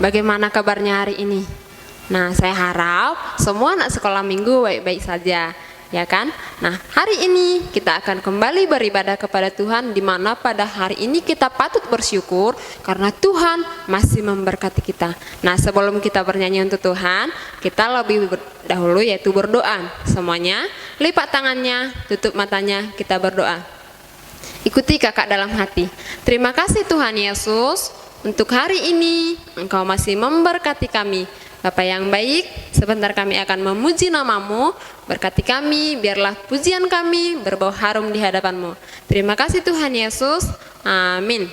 bagaimana kabarnya hari ini? Nah, saya harap semua anak sekolah minggu baik-baik saja, ya kan? Nah, hari ini kita akan kembali beribadah kepada Tuhan, di mana pada hari ini kita patut bersyukur karena Tuhan masih memberkati kita. Nah, sebelum kita bernyanyi untuk Tuhan, kita lebih dahulu yaitu berdoa. Semuanya lipat tangannya, tutup matanya, kita berdoa. Ikuti kakak dalam hati. Terima kasih Tuhan Yesus, untuk hari ini Engkau masih memberkati kami. Bapa yang baik, sebentar kami akan memuji nama-Mu. Berkati kami, biarlah pujian kami berbau harum di hadapan-Mu. Terima kasih Tuhan Yesus. Amin.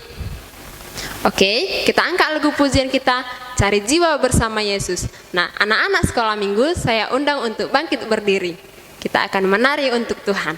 Oke, kita angkat lagu pujian kita, Cari Jiwa Bersama Yesus. Nah, anak-anak sekolah minggu saya undang untuk bangkit berdiri. Kita akan menari untuk Tuhan.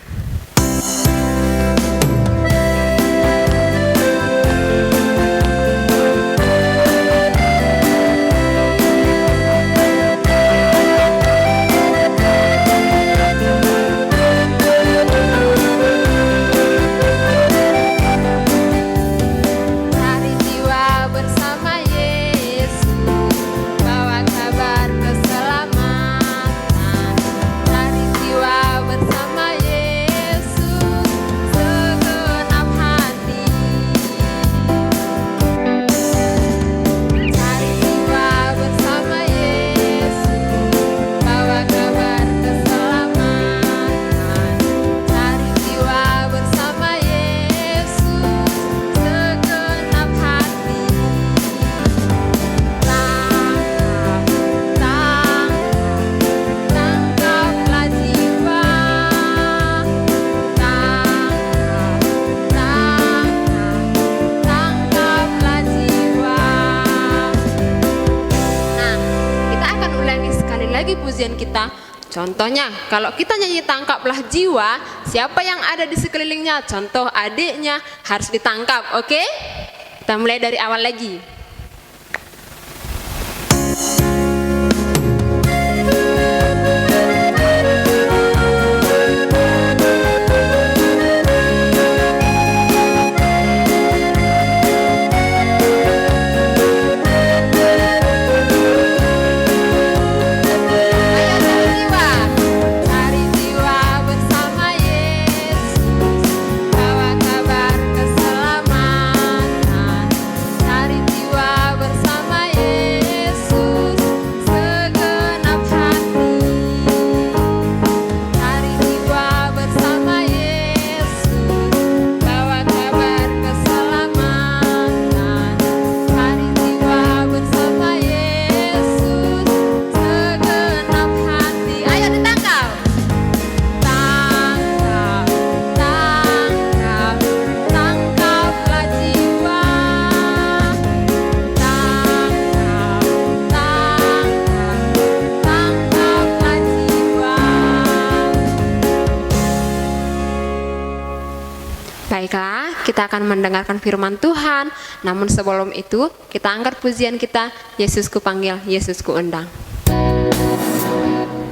Pujian kita. Contohnya, kalau kita nyanyi tangkaplah jiwa, siapa yang ada di sekelilingnya? Contoh adiknya harus ditangkap, oke? Kita mulai dari awal lagi. Baiklah, kita akan mendengarkan firman Tuhan. Namun sebelum itu, kita angkat pujian kita, Yesus ku panggil, Yesus ku undang. Yesus ku undang.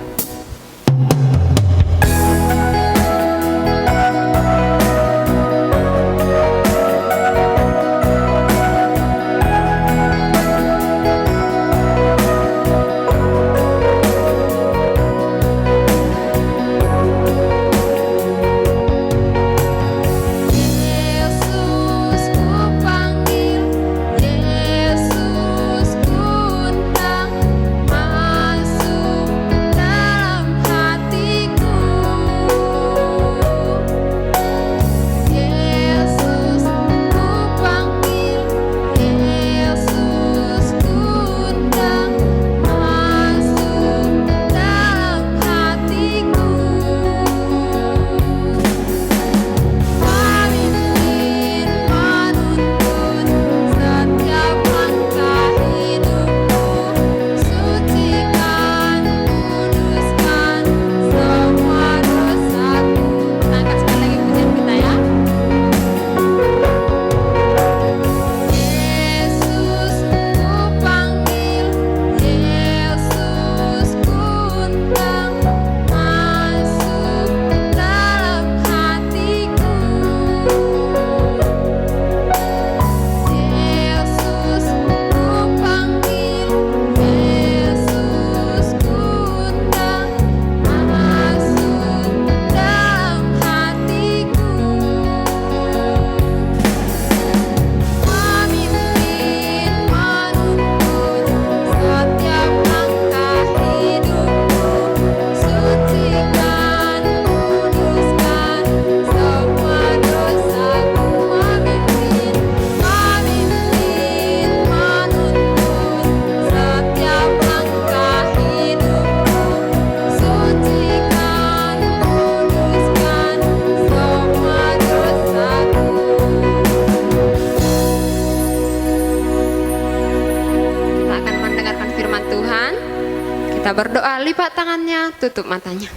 tutup matanya.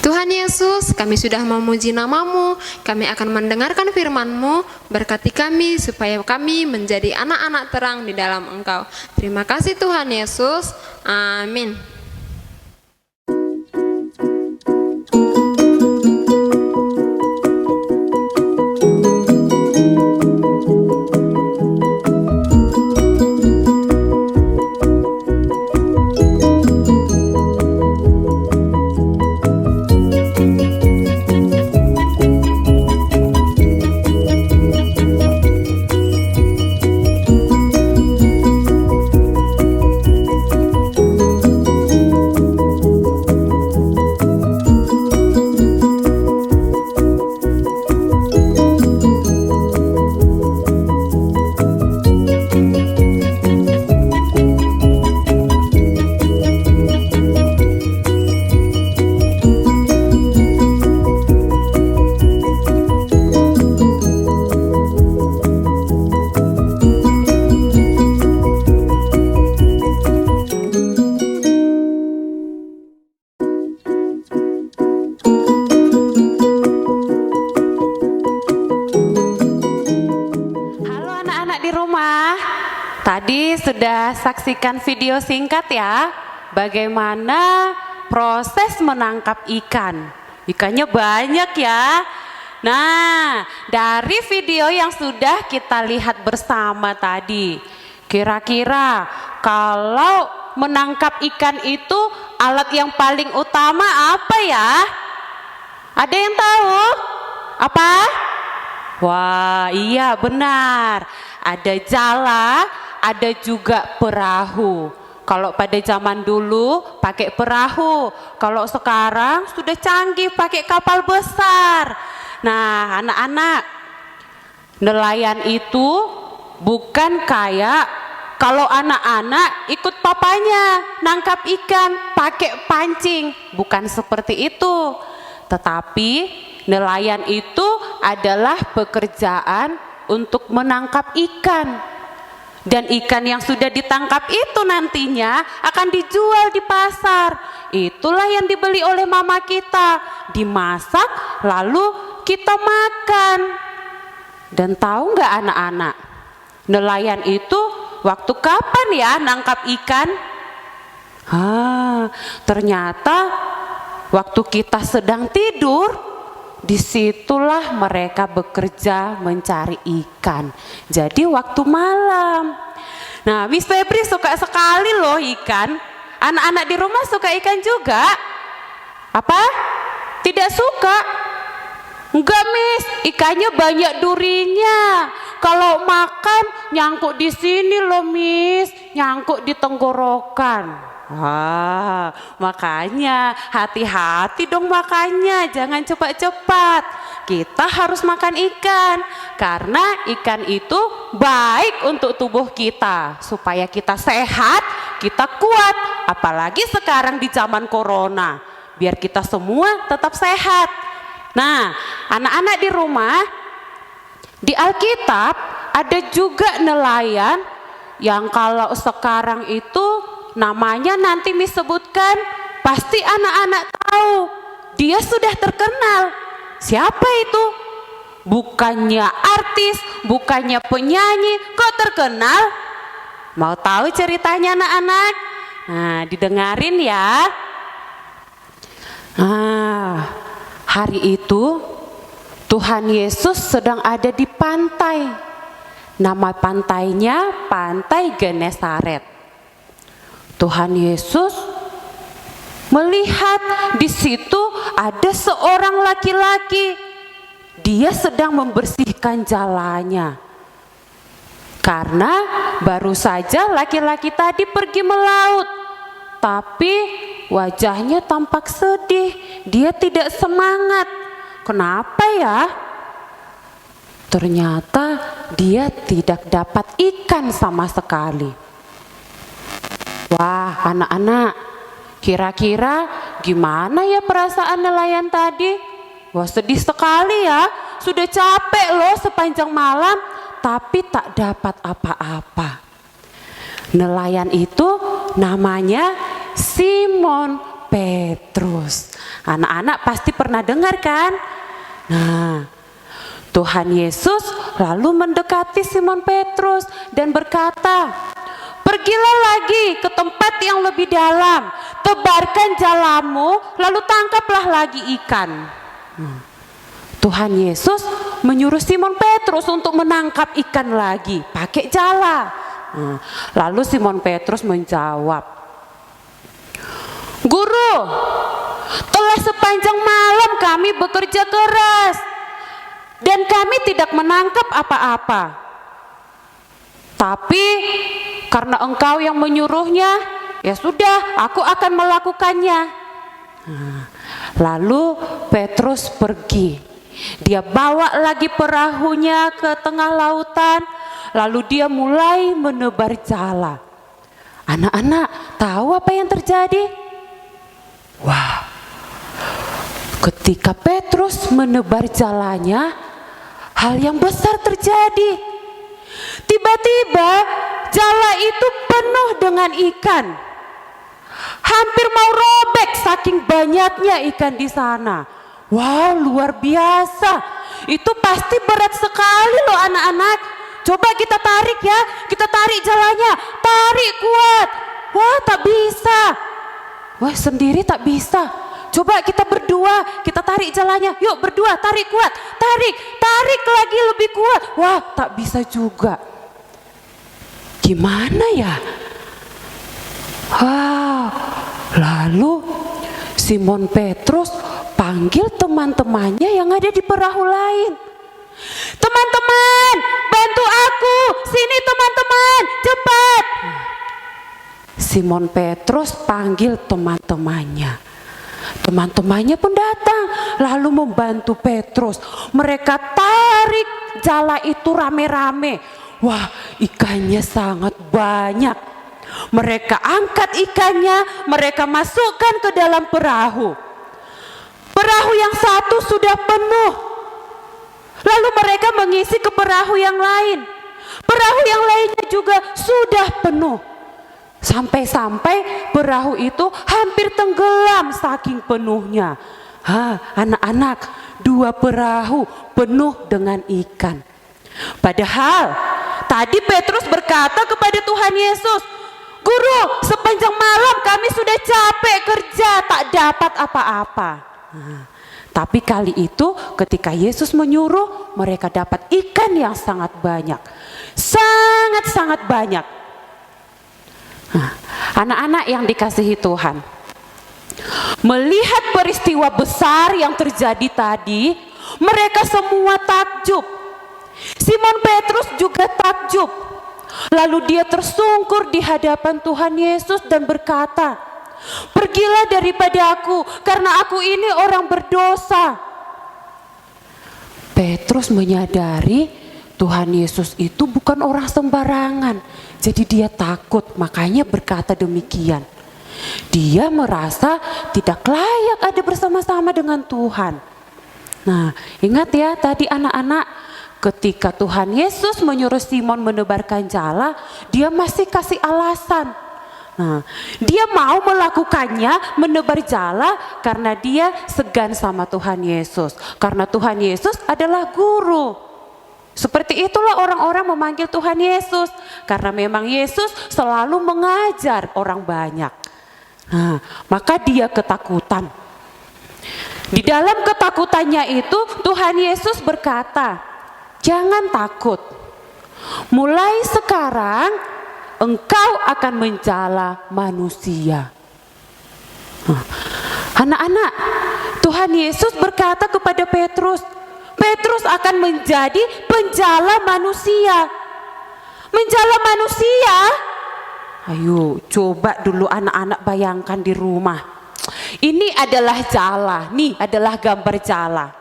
Tuhan Yesus, kami sudah memuji nama-Mu, kami akan mendengarkan firman-Mu, berkati kami supaya kami menjadi anak-anak terang di dalam Engkau. Terima kasih Tuhan Yesus, amin. Tadi sudah saksikan video singkat ya, bagaimana proses menangkap ikan. Ikannya banyak ya. Nah, dari video yang sudah kita lihat bersama tadi, kira-kira kalau menangkap ikan itu alat yang paling utama apa ya? Ada yang tahu? Apa? Wah, iya benar. Ada jala, ada juga perahu. Kalau pada zaman dulu pakai perahu, kalau sekarang sudah canggih pakai kapal besar. Nah, anak-anak, nelayan itu bukan kayak kalau anak-anak ikut papanya nangkap ikan pakai pancing, bukan seperti itu. Tetapi nelayan itu adalah pekerjaan untuk menangkap ikan. Dan ikan yang sudah ditangkap itu nantinya akan dijual di pasar. Itulah yang dibeli oleh mama kita, dimasak lalu kita makan. Dan tahu nggak anak-anak, nelayan itu waktu kapan ya nangkap ikan? Ternyata waktu kita sedang tidur, disitulah mereka bekerja mencari ikan. Jadi waktu malam. Nah, Miss Febri suka sekali loh ikan. Anak-anak di rumah suka ikan juga? Apa? Tidak suka? Enggak, Miss. Ikannya banyak durinya. Kalau makan nyangkut di sini loh, Miss. Nyangkut di tenggorokan. Makanya hati-hati dong makannya, jangan cepat-cepat. Kita harus makan ikan, karena ikan itu baik untuk tubuh kita, supaya kita sehat, kita kuat. Apalagi sekarang di zaman corona, biar kita semua tetap sehat. Nah, anak-anak di rumah, di Alkitab ada juga nelayan yang kalau sekarang itu namanya nanti Miss sebutkan, pasti anak-anak tahu. Dia sudah terkenal. Siapa itu? Bukannya artis, bukannya penyanyi, kok terkenal? Mau tahu ceritanya anak-anak? Nah, didengarin ya. Hari itu Tuhan Yesus sedang ada di pantai. Nama pantainya Pantai Genesaret. Tuhan Yesus melihat di situ ada seorang laki-laki. Dia sedang membersihkan jalannya. Karena baru saja laki-laki tadi pergi melaut. Tapi wajahnya tampak sedih. Dia tidak semangat. Kenapa ya? Ternyata dia tidak dapat ikan sama sekali. Wah, anak-anak, kira-kira gimana ya perasaan nelayan tadi? Wah, sedih sekali ya. Sudah capek loh sepanjang malam, tapi tak dapat apa-apa. Nelayan itu namanya Simon Petrus. Anak-anak pasti pernah dengar kan? Nah, Tuhan Yesus lalu mendekati Simon Petrus dan berkata, "Pergilah lagi ke tempat yang lebih dalam, tebarkan jalamu, lalu tangkaplah lagi ikan." Tuhan Yesus menyuruh Simon Petrus untuk menangkap ikan lagi pakai jala. Lalu Simon Petrus menjawab, "Guru, telah sepanjang malam kami bekerja keras dan kami tidak menangkap apa-apa. Tapi karena Engkau yang menyuruhnya, ya sudah, aku akan melakukannya." Lalu Petrus pergi. Dia bawa lagi perahunya ke tengah lautan, lalu dia mulai menebar jala. Anak-anak tahu apa yang terjadi? Wah, ketika Petrus menebar jalanya, hal yang besar terjadi. Tiba-tiba jala itu penuh dengan ikan. Hampir mau robek saking banyaknya ikan di sana. Wow, luar biasa. Itu pasti berat sekali loh anak-anak. Coba kita tarik ya, kita tarik jalanya. Tarik kuat. Wah, tak bisa. Wah, sendiri tak bisa. Coba kita berdua, kita tarik jalanya. Yuk berdua, tarik kuat. Tarik lagi lebih kuat. Wah, tak bisa juga. Gimana ya? Lalu Simon Petrus panggil teman-temannya yang ada di perahu lain. "Teman-teman, bantu aku. Sini teman-teman, cepat." Simon Petrus panggil teman-temannya. Teman-temannya pun datang lalu membantu Petrus. Mereka tarik jala itu rame-rame. Wah, ikannya sangat banyak. Mereka angkat ikannya, mereka masukkan ke dalam perahu. Perahu yang satu sudah penuh. Lalu mereka mengisi ke perahu yang lain. Perahu yang lainnya juga sudah penuh. Sampai-sampai perahu itu hampir tenggelam saking penuhnya. Anak-anak, 2 perahu penuh dengan ikan. Padahal tadi Petrus berkata kepada Tuhan Yesus, "Guru, sepanjang malam kami sudah capek kerja, tak dapat apa-apa." Tapi kali itu ketika Yesus menyuruh, mereka dapat ikan yang sangat banyak. Sangat-sangat banyak. Anak-anak yang dikasihi Tuhan, melihat peristiwa besar yang terjadi tadi, mereka semua takjub. Simon Petrus juga takjub. Lalu dia tersungkur di hadapan Tuhan Yesus dan berkata, "Pergilah daripada aku, karena aku ini orang berdosa." Petrus menyadari Tuhan Yesus itu bukan orang sembarangan. Jadi dia takut, makanya berkata demikian. Dia merasa tidak layak ada bersama-sama dengan Tuhan. Nah, ingat ya tadi anak-anak, ketika Tuhan Yesus menyuruh Simon menebarkan jala, dia masih kasih alasan. Nah, dia mau melakukannya, menebar jala karena dia segan sama Tuhan Yesus. Karena Tuhan Yesus adalah guru. Seperti itulah orang-orang memanggil Tuhan Yesus. Karena memang Yesus selalu mengajar orang banyak. Nah, maka dia ketakutan. Di dalam ketakutannya itu Tuhan Yesus berkata, "Jangan takut. Mulai sekarang engkau akan menjala manusia." Anak-anak, Tuhan Yesus berkata kepada Petrus, Petrus akan menjadi penjala manusia. Menjala manusia? Ayo coba dulu anak-anak bayangkan di rumah. Ini adalah jala, nih adalah gambar jala.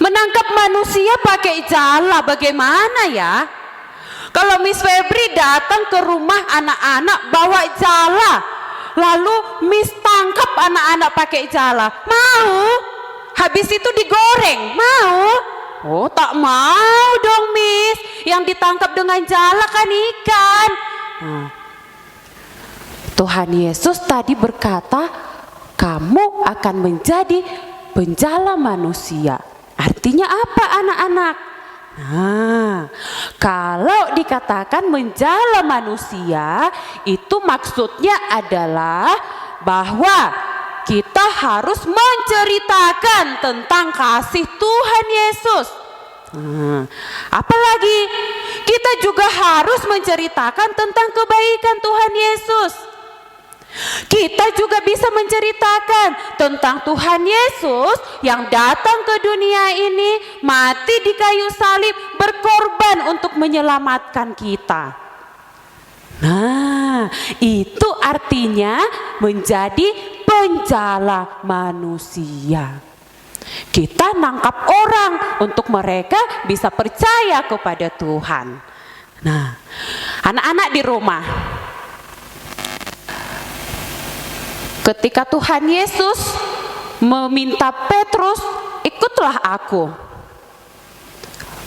Menangkap manusia pakai jala bagaimana ya? Kalau Miss Febri datang ke rumah anak-anak bawa jala, lalu Miss tangkap anak-anak pakai jala, mau? Habis itu digoreng, mau? Oh, tak mau dong Miss. Yang ditangkap dengan jala kan ikan. Tuhan Yesus tadi berkata, kamu akan menjadi penjala manusia. Artinya apa anak-anak? Nah, kalau dikatakan menjala manusia, itu maksudnya adalah bahwa kita harus menceritakan tentang kasih Tuhan Yesus. Apalagi kita juga harus menceritakan tentang kebaikan Tuhan Yesus. Kita juga bisa menceritakan tentang Tuhan Yesus yang datang ke dunia ini, mati di kayu salib, berkorban untuk menyelamatkan kita. Nah, itu artinya menjadi penjala manusia. Kita nangkap orang untuk mereka bisa percaya kepada Tuhan. Nah, anak-anak di rumah, ketika Tuhan Yesus meminta Petrus, ikutlah aku,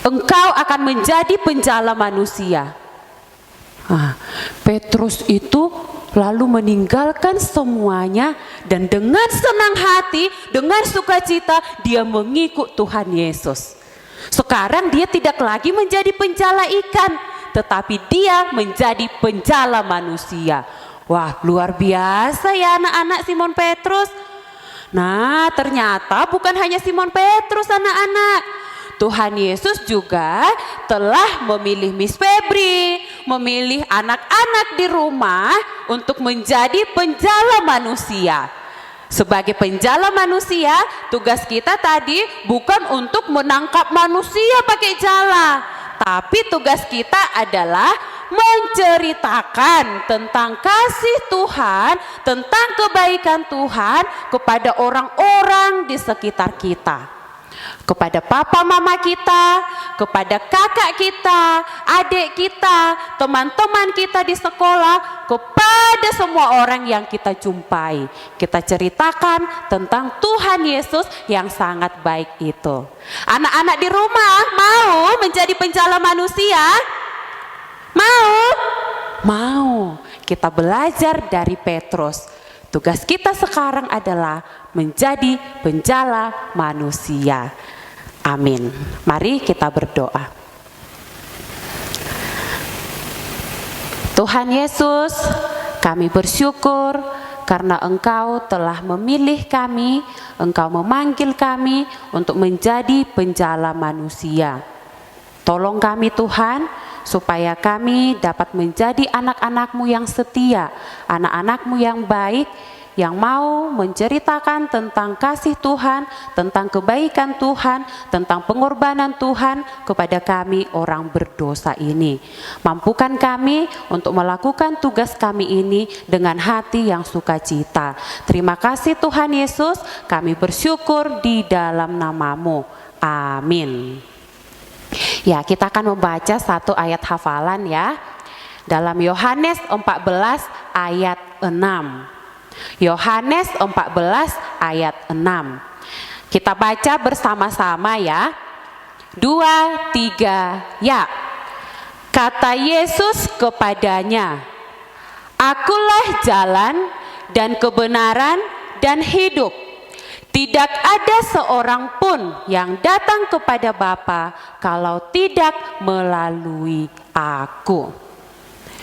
engkau akan menjadi penjala manusia. Petrus itu lalu meninggalkan semuanya dan dengan senang hati, dengan sukacita dia mengikut Tuhan Yesus. Sekarang dia tidak lagi menjadi penjala ikan, tetapi dia menjadi penjala manusia. Wah, luar biasa ya anak-anak Simon Petrus. Nah, ternyata bukan hanya Simon Petrus anak-anak. Tuhan Yesus juga telah memilih Miss Febri, memilih anak-anak di rumah untuk menjadi penjala manusia. Sebagai penjala manusia, tugas kita tadi bukan untuk menangkap manusia pakai jala, tapi tugas kita adalah menceritakan tentang kasih Tuhan, tentang kebaikan Tuhan kepada orang-orang di sekitar kita. Kepada papa mama kita, kepada kakak kita, adik kita, teman-teman kita di sekolah, kepada semua orang yang kita jumpai. Kita ceritakan tentang Tuhan Yesus yang sangat baik itu. Anak-anak di rumah mau menjadi penjala manusia? Mau? Mau. Kita belajar dari Petrus. Tugas kita sekarang adalah menjadi penjala manusia. Amin. Mari kita berdoa. Tuhan Yesus, kami bersyukur karena Engkau telah memilih kami, Engkau memanggil kami untuk menjadi penjala manusia. Tolong kami Tuhan, supaya kami dapat menjadi anak-anak-Mu yang setia, anak-anak-Mu yang baik, yang mau menceritakan tentang kasih Tuhan, tentang kebaikan Tuhan, tentang pengorbanan Tuhan kepada kami orang berdosa ini. Mampukan kami untuk melakukan tugas kami ini dengan hati yang sukacita. Terima kasih Tuhan Yesus, kami bersyukur di dalam nama-Mu. Amin. Ya, kita akan membaca satu ayat hafalan ya. Dalam Yohanes 14 ayat 6. Yohanes 14 ayat 6. Kita baca bersama-sama ya. 2, 3, ya. Kata Yesus kepadanya, Akulah jalan dan kebenaran dan hidup. Tidak ada seorang pun yang datang kepada Bapa kalau tidak melalui Aku.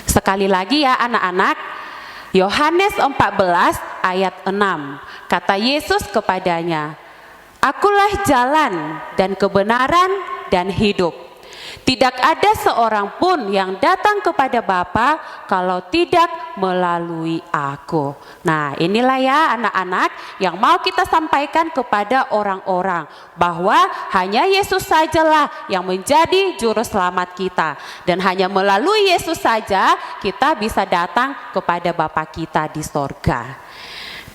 Sekali lagi ya anak-anak, Yohanes 14 ayat 6. Kata Yesus kepadanya, Akulah jalan dan kebenaran dan hidup. Tidak ada seorang pun yang datang kepada Bapa kalau tidak melalui Aku. Nah, inilah ya anak-anak yang mau kita sampaikan kepada orang-orang, bahwa hanya Yesus sajalah yang menjadi juru selamat kita, dan hanya melalui Yesus saja kita bisa datang kepada Bapa kita di sorga.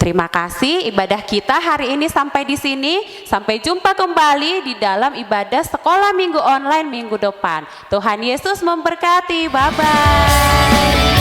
Terima kasih, ibadah kita hari ini sampai di sini. Sampai jumpa kembali di dalam ibadah sekolah minggu online minggu depan. Tuhan Yesus memberkati. Bye-bye.